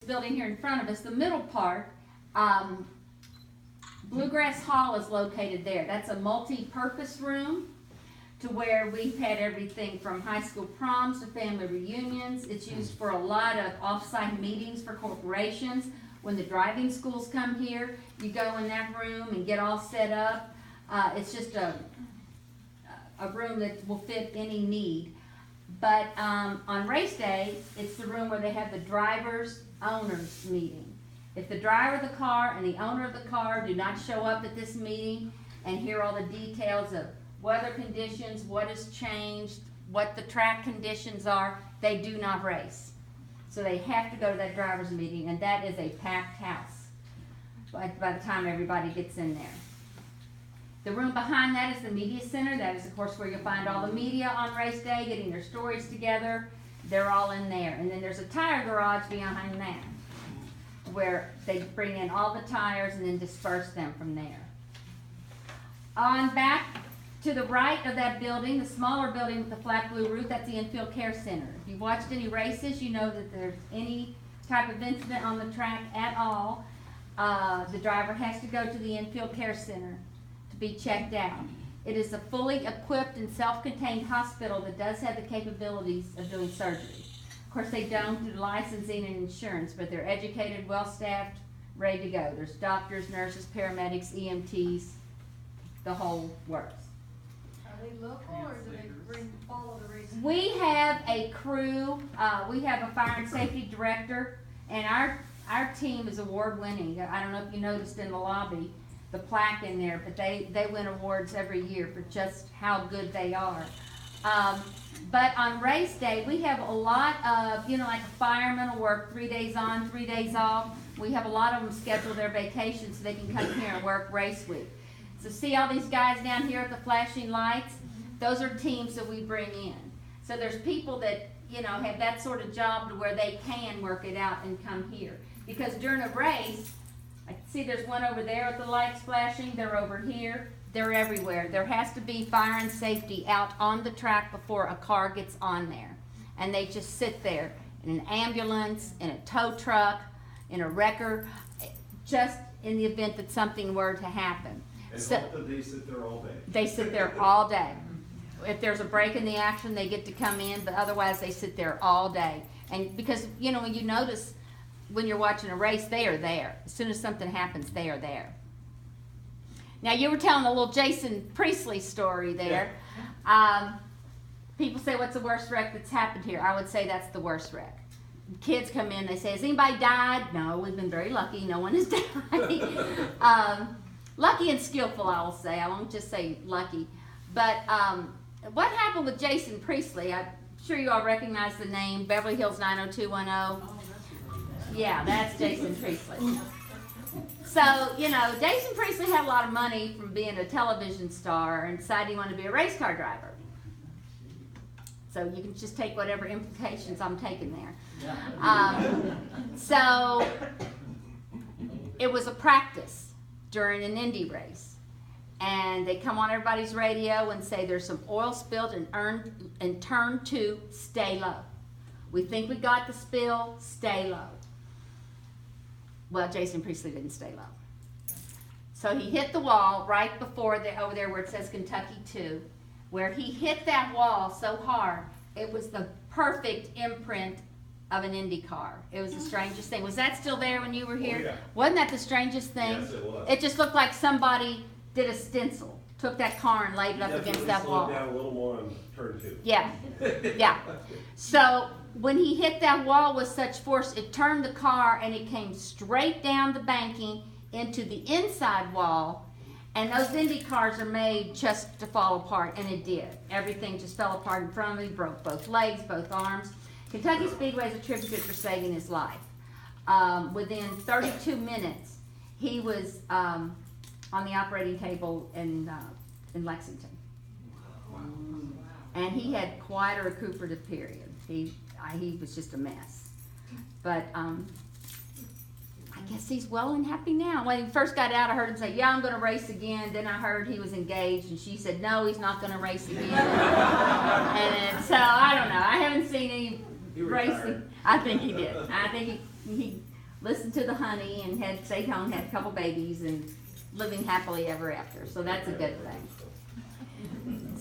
building here in front of us, the middle part, Bluegrass Hall is located there. That's a multi-purpose room to where we've had everything from high school proms to family reunions. It's used for a lot of off-site meetings for corporations. When the driving schools come here, you go in that room and get all set up. It's just a room that will fit any need. But on race day, it's the room where they have the drivers' owners meeting. If the driver of the car and the owner of the car do not show up at this meeting and hear all the details of weather conditions, what has changed, what the track conditions are, they do not race. So they have to go to that driver's meeting, and that is a packed house by the time everybody gets in there. The room behind that is the media center. That is, of course, where you'll find all the media on race day, getting their stories together. They're all in there. And then there's a tire garage behind that, where they bring in all the tires and then disperse them from there. On back to the right of that building, the smaller building with the flat blue roof, that's the infield care center. If you've watched any races, you know that there's any type of incident on the track at all, the driver has to go to the infield care center to be checked out. It is a fully equipped and self-contained hospital that does have the capabilities of doing surgery. Of course, they don't do licensing and insurance, but they're educated, well-staffed, ready to go. There's doctors, nurses, paramedics, EMTs, the whole works. Are they local or do they follow the race? We have a crew, we have a fire and safety director, and our team is award-winning. I don't know if you noticed in the lobby the plaque in there, but they win awards every year for just how good they are. But on race day, we have a lot of, like a fireman will work 3 days on, 3 days off. We have a lot of them schedule their vacation so they can come here and work race week. So see all these guys down here at the flashing lights? Those are teams that we bring in. So there's people that, have that sort of job to where they can work it out and come here. Because during a race, I see there's one over there with the lights flashing, they're over here, they're everywhere. There has to be fire and safety out on the track before a car gets on there. And they just sit there in an ambulance, in a tow truck, in a wrecker, just in the event that something were to happen. And often they sit there all day. They sit there all day. If there's a break in the action, they get to come in, but otherwise they sit there all day. And because, when you notice when you're watching a race, they are there. As soon as something happens, they are there. Now, you were telling a little Jason Priestley story there. Yeah. People say, what's the worst wreck that's happened here? I would say that's the worst wreck. Kids come in, they say, has anybody died? No, we've been very lucky. No one has died. Lucky and skillful, I will say. I won't just say lucky. But what happened with Jason Priestley? I'm sure you all recognize the name, Beverly Hills 90210. Yeah, that's Jason Priestley. So, Jason Priestley had a lot of money from being a television star and decided he wanted to be a race car driver. So you can just take whatever implications I'm taking there. So it was a practice during an Indy race. And they come on everybody's radio and say there's some oil spilled in turn 2, stay low. We think we got the spill, stay low. Well, Jason Priestley didn't stay low. So he hit the wall right before over there where it says Kentucky 2, where he hit that wall so hard, it was the perfect imprint of an Indy car. It was the strangest thing. Was that still there when you were here? Oh, yeah. Wasn't that the strangest thing? Yes, it was. It just looked like somebody did a stencil, took that car and laid it up against that wall. Down a little more on turn 2. Yeah, yeah. So when he hit that wall with such force, it turned the car and it came straight down the banking into the inside wall. And those Indy cars are made just to fall apart, and it did. Everything just fell apart in front of him. He broke both legs, both arms. Kentucky Speedway is attributed for saving his life. Within 32 minutes, he was on the operating table in Lexington. And he had quite a recuperative period. He was just a mess. But I guess he's well and happy now. When he first got out, I heard him say, yeah, I'm going to race again. Then I heard he was engaged, and she said, no, he's not going to race again. And so, I don't know. I haven't seen any racing. I think he did. I think he listened to the honey and had stayed home, had a couple babies and living happily ever after. So that's a good thing.